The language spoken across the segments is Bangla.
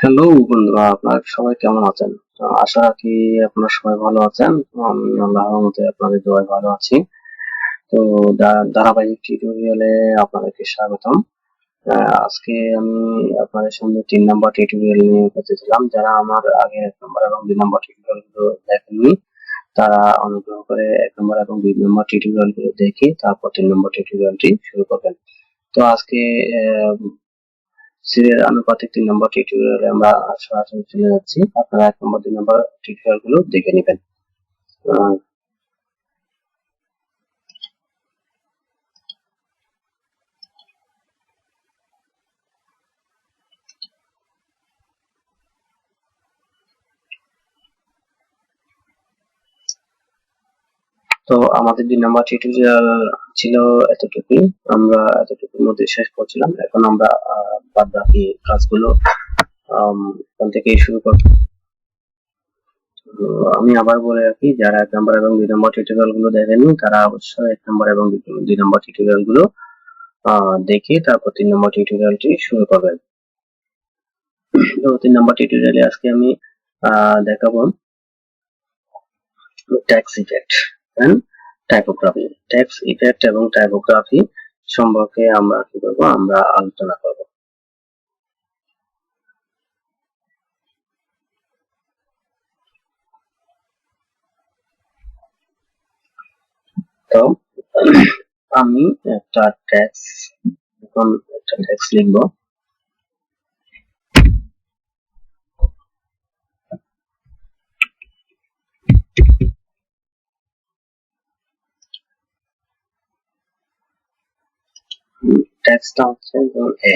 হ্যালো বন্ধুরা, আপনারা সবাই কেমন আছেন? আশা রাখি আপনারা সবাই ভালো আছেন। আমি আল্লাহর রহমতে আপনাদের দোয়ায় ভালো আছি। তো ধারাবাহিক টিউটোরিয়ালে আপনাদেরকে স্বাগতম। আজকে আমি আপনাদের সামনে 3 নম্বর টিউটোরিয়াল নিয়ে উপস্থিত হলাম। যারা আমার আগে 1 নম্বর এবং 2 নম্বর টিউটোরিয়াল গুলো দেখেননি তারা অনুগ্রহ করে 1 নম্বর এবং 2 নম্বর টিউটোরিয়াল গুলো দেখে তারপর 3 নম্বর টিউটোরিয়ালটি শুরু করবেন। তো আজকে সিরিয়াল আনুপাতিক 3 নম্বর টিউটোরিয়ালে আমরা সরাসরি চলে যাচ্ছি। আপনারা 1 নম্বর 2 নম্বর টিউটোরিয়াল গুলো দেখে নেবেন। তো আমাদের 2 নম্বর টিউটোরিয়াল ছিল এতটুকুই। আমরা এতটুকুর মধ্যে শেষ করছিলাম। এখন আমরা বাদ বাকি কাজগুলো এখান থেকেই শুরু করব। আমি আবার বলে রাখি, যারা 1 নম্বর এবং 2 নম্বর টিউটোরিয়াল গুলো দেখেননি তারা অবশ্যই 1 নম্বর এবং 2 নম্বর টিউটোরিয়াল গুলো দেখে তারপর 3 নম্বর টিউটোরিয়ালটি শুরু করবেন। তো 3 নম্বর টিউটোরিয়ালে আজকে আমি দেখাবো text effect and typography. Text effect এবং টাইপোগ্রাফি সম্পর্কে আমরা কি করব, আমরা আলোচনা করব। তো আমি একটা ট্যাক্স লিখব। ট্যাক্সটা হচ্ছে এ,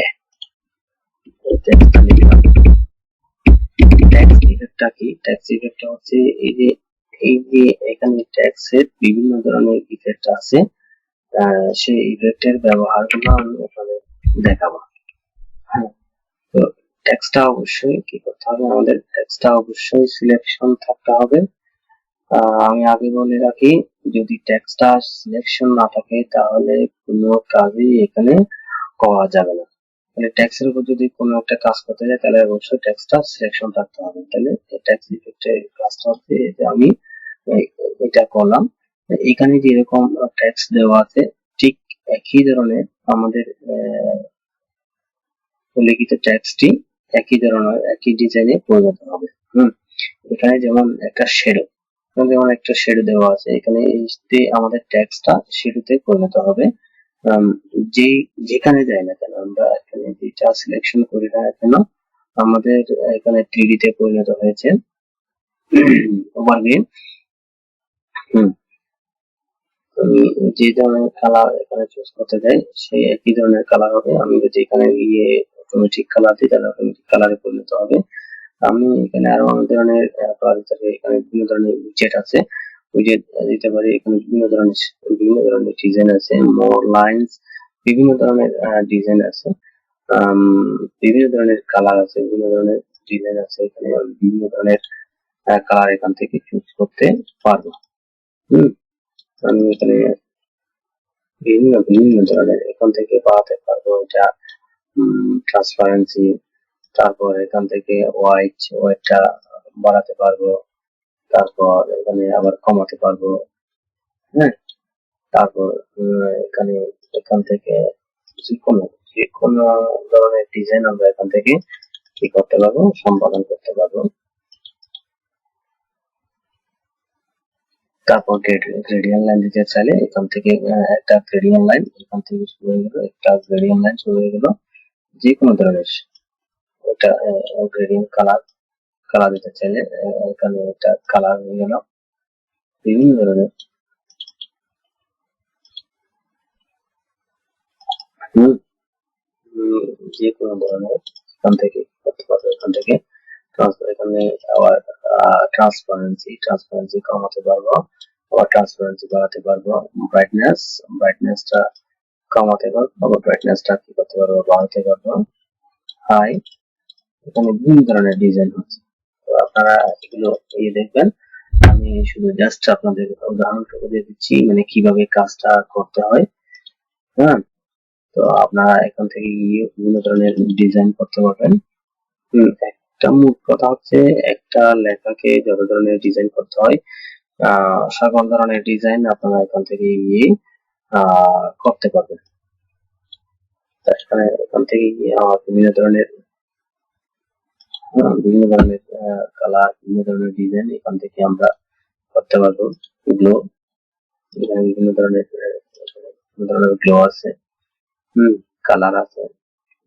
এই ট্যাক্সটা লিখলাম। ট্যাক্স ইফেক্টটা কি? ট্যাক্স ইফেক্টটা হচ্ছে এই যে এখানে ট্যাক্সের বিভিন্ন ধরনের ইফেক্ট আছে, সেই ইফেক্টের ব্যবহারগুলো আমি আপনাদের দেখাবো। হ্যাঁ, তো ট্যাক্সটা অবশ্যই কি করতে হবে, আমাদের ট্যাক্সটা অবশ্যই সিলেকশন থাকতে হবে। আমি আগে বলে রাখি, যদি ট্যাক্সটা সিলেকশন না থাকে তাহলে কোনো কাজই এখানে করা যাবে না। তাহলে ট্যাক্সের উপর যদি কোনো একটা কাজ করতে যায় তাহলে অবশ্যই ট্যাক্সটা সিলেকশন থাকতে হবে। তাহলে ট্যাক্স ইফেক্টের কাজটা হচ্ছে যে আমি এটা করলাম। এখানে যেরকম ট্যাক্স দেওয়া আছে ঠিক একই ধরনের আমাদের উল্লেখিত ট্যাক্সটি একই ধরনের একই ডিজাইনে পরিণত হবে। এখানে যেমন একটা শেডো দেওয়া আছে, এখানে আমাদের ট্যাক্সটা শেডোতে পরিণত হবে। যেখানে যাই না কেন, আমরা এখানে যেটা সিলেকশন করি না কেন আমাদের এখানে 3D তে পরিণত হয়েছে। ওভারগ্রিন। আমি যে ধরনের কালার এখানে চুজ করতে যাই সেই একই ধরনের কালার হবে। আমি যদি এখানে গিয়ে অটোমেটিক কালার দিই তাহলে অটোমেটিক কালারে পরিণত হবে। আমি এখানে আরো অনেক ধরনের কালার দিতে পারি। এখানে বিভিন্ন ধরনের উইজেট আছে, উইজেট দিতে পারি। এখানে বিভিন্ন ধরনের ডিজাইন আছে, মোর লাইনস, বিভিন্ন ধরনের ডিজাইন আছে, বিভিন্ন ধরনের কালার আছে, বিভিন্ন ধরনের ডিজাইন আছে। এখানে বিভিন্ন ধরনের কালার এখান থেকে চুজ করতে পারবো। আমি এখানে বিভিন্ন বিভিন্ন ধরনের এখান থেকে বাড়াতে পারবো। এটা ট্রান্সপারেন্সি, তারপর এখান থেকে ওয়াইটটা বাড়াতে পারবো, তারপর এখানে আবার কমাতে পারবো। হ্যাঁ, তারপর এখানে এখান থেকে যে কোনো ধরনের ডিজাইন আমরা এখান থেকে কি করতে পারবো, সম্পাদন করতে পারবো। তারপর গ্রেডিয়েন্ট লাইন দিতে চাইলে এখান থেকে একটা গ্রেডিয়েন্ট লাইন এখান থেকে শুরু হয়ে গেল, একটা গ্রেডিয়েন্ট লাইন শুরু হয়ে গেল। যে কোনো ধরনের এটা গ্রেডিয়েন্ট কালার দিতে চাইলে এখানে একটা কালার হয়ে গেল। বিভিন্ন ধরনের যে কোনো ধরনের এখান থেকে করতে পারবো। এখান থেকে এখানে আবার ট্রান্সপারেন্সি কমাতে পারবো, আবার ট্রান্সপারেন্সি বাড়াতে পারবো। ব্রাইটনেসটা কমাতে পারবো, আবার ব্রাইটনেসটা কি করতে পারবো, বাড়াতে পারবো। হাই, এখানে বিভিন্ন ধরনের ডিজাইন হচ্ছে। তো আপনারা এগুলো দেখবেন। আমি শুধু জাস্ট আপনাদের উদাহরণটুকু দিয়ে দিচ্ছি, মানে কিভাবে কাজটা করতে হয়। হ্যাঁ, তো আপনারা এখান থেকে গিয়ে বিভিন্ন ধরনের ডিজাইন করতে পারবেন। মোট কথা হচ্ছে একটা লেখাকে যত ধরনের ডিজাইন করতে হয় সকল ধরনের ডিজাইন আপনারা এখান থেকে গিয়ে করতে পারবেন। এখান থেকে গিয়ে বিভিন্ন ধরনের কালার, বিভিন্ন ধরনের ডিজাইন এখান থেকে আমরা করতে পারবো। গ্লো, এখানে বিভিন্ন ধরনের গ্লো আছে, কালার আছে,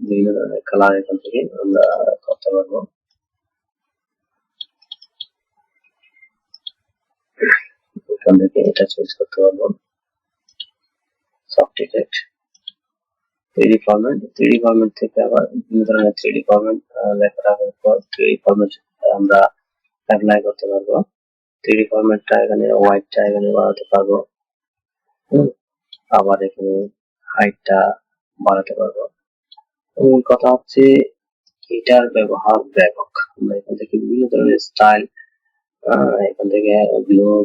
বিভিন্ন ধরনের কালার এখান থেকে আমরা করতে পারবো। এখান থেকে এটা চুজ করতে পারবো। Soft text, 3D format, 3D format থেকে আবার বিভিন্ন ধরনের 3D ফরম্যাট লেখা রাখার পর 3D ফরম্যাট আমরা অ্যাপ্লাই করতে পারবো। 3D ফরম্যাটটা এখানে হোয়াইটটা এখানে বাড়াতে পারবো, আবার এখানে হাইটটা বাড়াতে পারবো। মূল কথা হচ্ছে এটার ব্যবহার ব্যাপক। আমরা এখান থেকে বিভিন্ন ধরনের স্টাইল, এখান থেকে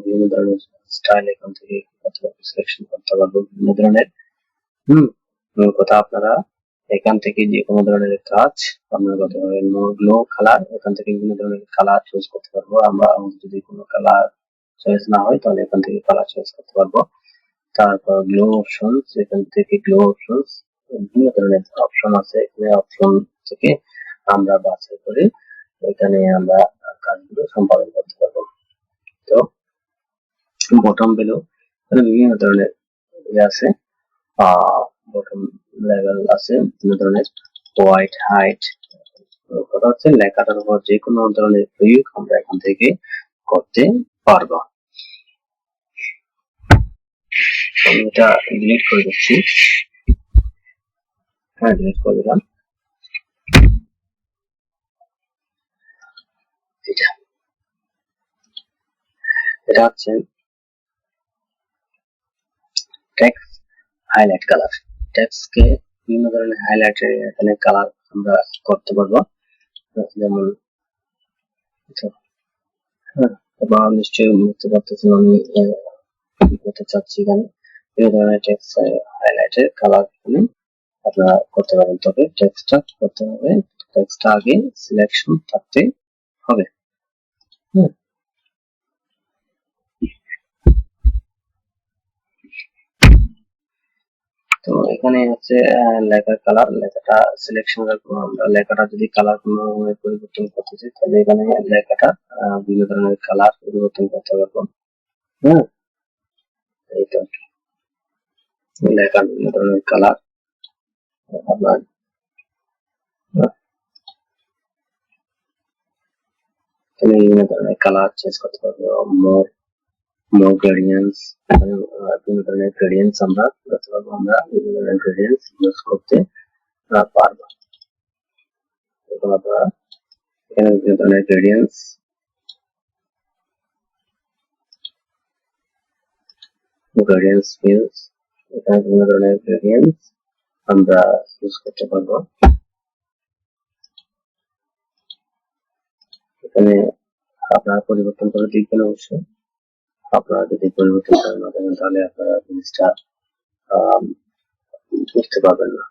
বিভিন্ন ধরনের স্টাইল এখান থেকে সিলেকশন করতে পারবো বিভিন্ন ধরনের। মূল কথা আপনারা এখান থেকে যে কোনো ধরনের কাজ আপনারা করতে পারবেন। গ্লো কালার, এখান থেকে বিভিন্ন ধরনের কালার চুজ করতে পারবো আমরা। যদি কোনো কালার চয়েস না হয় তাহলে এখান থেকে কালার চয়েস করতে পারবো। তারপর গ্লো অপশন, এখান থেকে গ্লো অপশন, বিভিন্ন ধরনের অপশন আছে। এখানে অপশন থেকে আমরা বাছাই করে এখানে আমরা কাজগুলো সম্পাদন করতে পারবো। তো বটম বেলো, এখানে বিভিন্ন ধরনের আছে, বটম লেভেল আছে, বিভিন্ন ধরনের হোয়াইট, হাইট। কথা হচ্ছে লেখাটার উপর যে কোনো ধরনের প্রয়োগ আমরা এখান থেকে করতে পারবো। আমি এটা ডিলিট করে দিচ্ছি। হ্যাঁ, ডিলিট করে দিলাম। এটা হচ্ছে টেক্সট হাইলাইট কালার। টেক্সটকে বিভিন্ন ধরনের হাইলাইটের এখানে কালার আমরা করতে পারবো। যেমন আপনারা নিশ্চয়ই বুঝতে পারতেছেন আমি কি করতে চাচ্ছি। এখানে বিভিন্ন ধরনের টেক্সট হাইলাইটের কালার এখানে আপনারা করতে পারেন। তবে টেক্সটটা করতে হবে, টেক্সটটা আগে সিলেকশন থাকতে হবে। তো এখানে হচ্ছে লেখার কালার, লেখাটা সিলেকশন রাখবো আমরা। লেখাটা যদি কালার কোনো পরিবর্তন করতে চাই তাহলে এখানে লেখাটা বিভিন্ন ধরনের কালার পরিবর্তন করতে পারবো। এই তো লেখার বিভিন্ন ধরনের কালার আপনার এখানে বিভিন্ন ধরনের কালার চেঞ্জ করতে পারবো। মোর গ্রেডিয়েন্টস, বিভিন্ন ধরনের গ্রেডিয়েন্টস আমরা করতে পারবো। আমরা বিভিন্ন ধরনের গ্রেডিয়েন্টস ইউজ করতে পারবো। এখন আপনারা এখানে বিভিন্ন ধরনের গ্রেডিয়েন্টস, গ্রেডিয়েন্টস ফিল্ডস, এখানে বিভিন্ন ধরনের গ্রেডিয়েন্টস আমরা ইউজ করতে পারবো। এখানে আপনারা পরিবর্তন করে দেখবেন অবশ্যই। আপনারা যদি পরিবর্তন করেন না দেখেন তাহলে আপনারা জিনিসটা বুঝতে পারবেন না।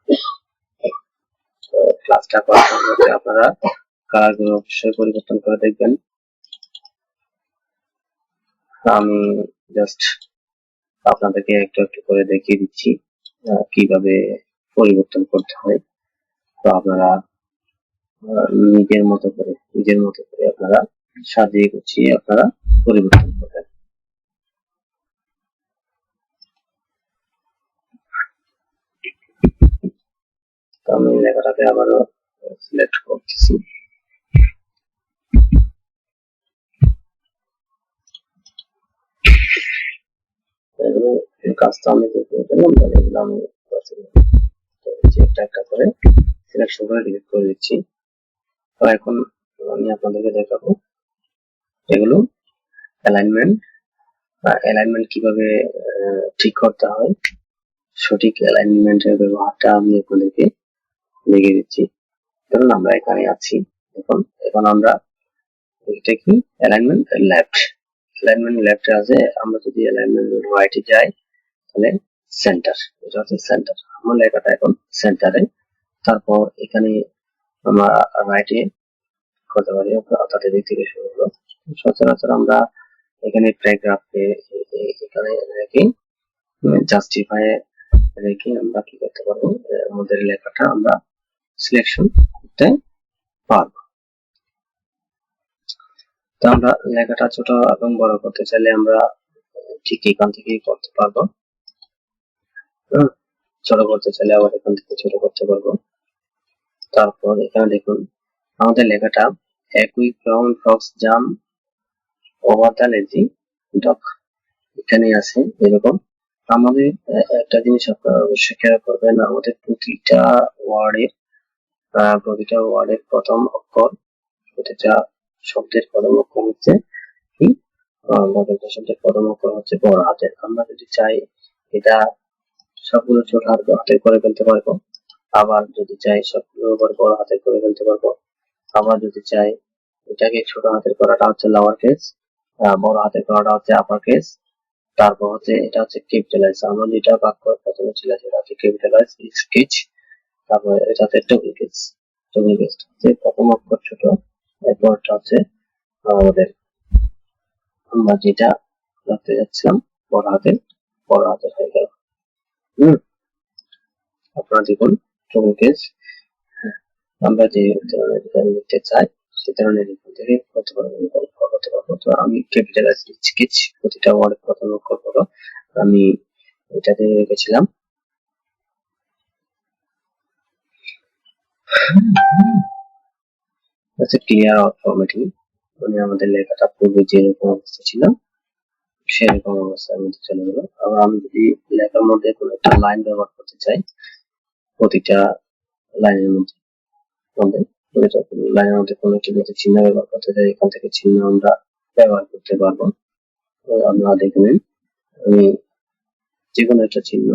ক্লাসটা করার সময় আপনারা কালারগুলো অবশ্যই পরিবর্তন করে দেখবেন। আমি জাস্ট আপনাদেরকে একটু একটু করে দেখিয়ে দিচ্ছি কিভাবে পরিবর্তন করতে হয়। তো আপনারা নিজের মতো করে আপনারা সাজিয়ে গুছিয়ে আপনারা পরিবর্তন করবেন। তো আমি লেখাটাকে আবারও সিলেক্ট করতেছি। কাজটা আমি দেখে গেলাম, তাহলে এগুলো আমি একটা একটা করে সিলেকশন করে ডিলিট করে দিচ্ছি। তো এখন আমি আপনাদেরকে দেখাবো এগুলো অ্যালাইনমেন্ট কিভাবে ঠিক করতে হয়। সঠিক অ্যালাইনমেন্টের ব্যবহারটা আমি আপনাদেরকে দেখিয়ে দিচ্ছি। ধরুন আমরা এখানে আছি, এখন আমরা এটা কি অ্যালাইনমেন্ট লেফট আছে। আমরা যদি অ্যালাইনমেন্ট রাইটে যাই তাহলে সেন্টার, এটা হচ্ছে সেন্টার। আমার লেখাটা এখন সেন্টারে। তারপর এখানে আমরা রাইটে করতে পারি, অর্থাৎ এদিক থেকে শুরু হলো। সচরাচর আমরা এখানে প্যারাগ্রাফে এখানে রেখে জাস্টিফাই রেখে আমরা কি করতে পারবো, আমাদের লেখাটা আমরা সিলেকশন করতে পারবো। তো আমরা লেখাটা ছোট এবং বড় করতে চাইলে আমরা ঠিক এখান থেকেই করতে পারবো। ছোট করতে চাইলে আবার এখান থেকে ছোট করতে পারবো। তারপর এখানে দেখুন আমাদের লেখাটা একই brown Fox jam over the lazy dog এখানে আছে। এরকম আমাদের একটা জিনিস আপনারা অবশ্যই খেয়াল করবেন, আমাদের প্রতিটা ওয়ার্ডের প্রথম অক্ষর, প্রতিটা শব্দের প্রথম অক্ষর হচ্ছে কি, প্রতিটা শব্দের প্রথম অক্ষর হচ্ছে বড় হাতের। আমরা যদি চাই এটা সবগুলো ছোট হাতের করে ফেলতে পারবো, আবার যদি চাই সবগুলো বড় হাতের করে ফেলতে পারবো, আবার যদি চাই এটাকে ছোট হাতের করাটা হচ্ছে লোয়ার কেস, বড় হাতের করাটা হচ্ছে আপার কেস, তারপর হচ্ছে এটা হচ্ছে ক্যাপিটালাইজ। আমরা যেটা বাক্য প্রথমে ছিল সেটা হচ্ছে ক্যাপিটালাইজ স্কেচ, তারপর এটা হচ্ছে ডুপ্লিকেট। যে প্রথম অক্ষর ছোট, এরপরটা হচ্ছে আমাদের আমরা যেটা রাখতে যাচ্ছিলাম বড় হাতের হয়ে গেল। আপনারা দেখুন ডুপ্লিকেট, আমরা যে ধরনের লিখতে চাই সে ধরনের এখান থেকে করতে পারবো। তো আমি ক্যাপিটালাইজ স্কেচ, প্রতিটা ওয়ার্ডের প্রথম অক্ষর বড়, আমি এটাতে রেখেছিলাম। ক্লিয়ার আউট ফরম্যাটিং, মানে আমাদের লেখাটা পূর্বে যেরকম অবস্থা ছিল সেরকম অবস্থার মধ্যে চলে গেল। আবার আমি যদি লেখার মধ্যে কোনো একটা লাইন ব্যবহার করতে চাই, প্রতিটা লাইনের মধ্যে লাইনের মধ্যে কোনো একটি চিহ্ন ব্যবহার করতে চাই, এখান থেকে চিহ্ন আমরা ব্যবহার করতে পারবো। আপনারা দেখে নিন, আমি যে কোনো একটা চিহ্ন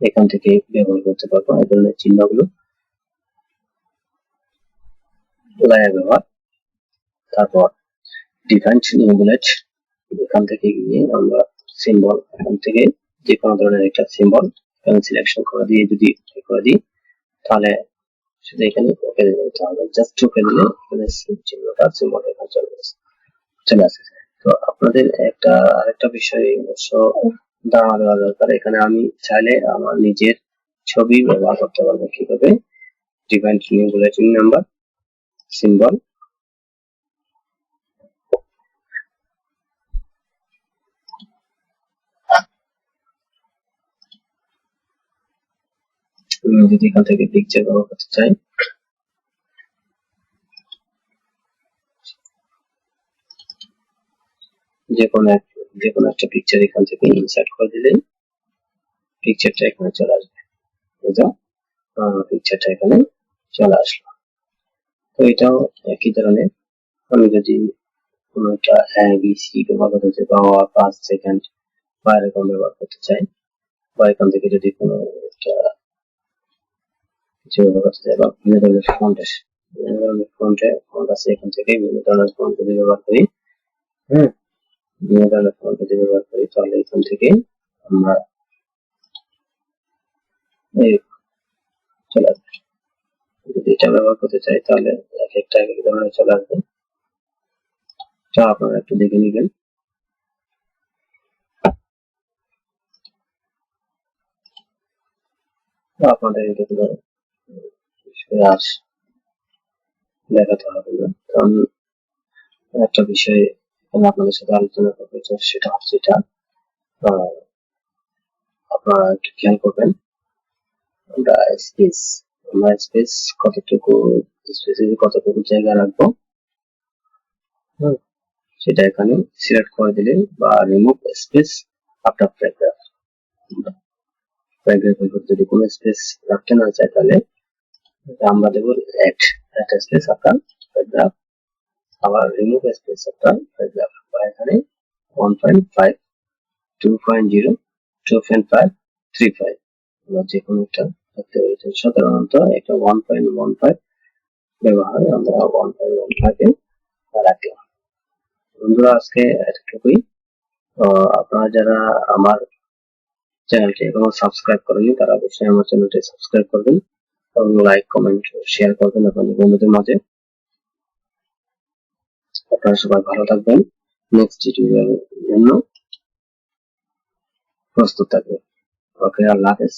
এখান থেকে ব্যবহার করতে পারবো। এই ধরনের চিহ্নগুলো লাইনের ব্যবহার। তারপর ডিফাইন্ড নিউ বুলেট, এখান থেকে গিয়ে আমরা সিম্বল, এখান থেকে যে কোনো ধরনের একটা সিম্বল এখানে সিলেকশন করে দিয়ে যদি করে দিই তাহলে সেটা এখানে ওকে দিতে হবে। জাস্ট ওকে দিলে এখানে চিহ্নটা সিম্বল এখানে চলে আসে। তো আপনাদের আরেকটা বিষয় অবশ্য ধারণা দেওয়া দরকার, এখানে আমি চাইলে আমার নিজের ছবি ব্যবহার করতে পারবো। কিভাবে? Defined new bulletin number symbol, যদি এখান থেকে পিকচার ব্যবহার করতে চাই, যে কোনো একটা পিকচার এখান থেকে ইনসার্ট করে দিলেই পিকচারটা এখানে চলে আসবে। পিকচারটা এখানে চলে আসলো। তো এটাও একই ধরনের, আমি যদি কোনো একটা ABC ব্যবহার করতে চাই বা ফার্স্ট সেকেন্ড বা এরকম ব্যবহার করতে চাই, বা এখান থেকে যদি কোনো একটা কিছু ব্যবহার করতে চাই, বা বিভিন্ন ধরনের ফন্ট আছে, এখান থেকে বিভিন্ন ধরনের ফন্ট যদি ব্যবহার করি, বিভিন্ন ধরনের ফন্ট যদি ব্যবহার করি তাহলে এখান থেকে আমরা চলে আসবে। যদি এটা ব্যবহার করতে চাই তাহলে এক এক ধরনের চলে আসবে। তো আপনারা একটু দেখে নিবেন। আপনাদের এগুলো দেখাতে হবে না। কারণ একটা বিষয় আপনাদের সাথে আলোচনা করতে চাই, সেটা হচ্ছে এটা আপনারা একটু খেয়াল করবেন। আমরা স্পেস কতটুকু জায়গা রাখবো, সেটা এখানে সিলেক্ট করে দিলে, বা রিমুভ স্পেস আফটার প্যারাগ্রাফের যদি কোনো স্পেস রাখতে না চাই তাহলে আমরা দেবো একটা স্পেস আফটার প্যারাগ্রাফ, আবার রিমুভ স্পেস আফটার প্যারাগ্রাফ, বা এখানে 1.5 2.0 2.5 3.5 যে কোনো একটা রাখতে পারি। সাধারণত একটা 1.15 ব্যবহার আমরা 1.15 এ রাখলাম। বন্ধুরা আজকে এতটুকুই। আপনারা যারা আমার চ্যানেলটি এখনো সাবস্ক্রাইব করেনি তারা অবশ্যই আমার চ্যানেলটি সাবস্ক্রাইব করবেন এবং লাইক কমেন্ট শেয়ার করবেন আপনাদের বন্ধুদের মাঝে। আপনারা সবাই ভালো থাকবেন, নেক্সট টিউটোরিয়ালের জন্য প্রস্তুত থাকবেন। ওকে, আল্লাহ হাফেজ।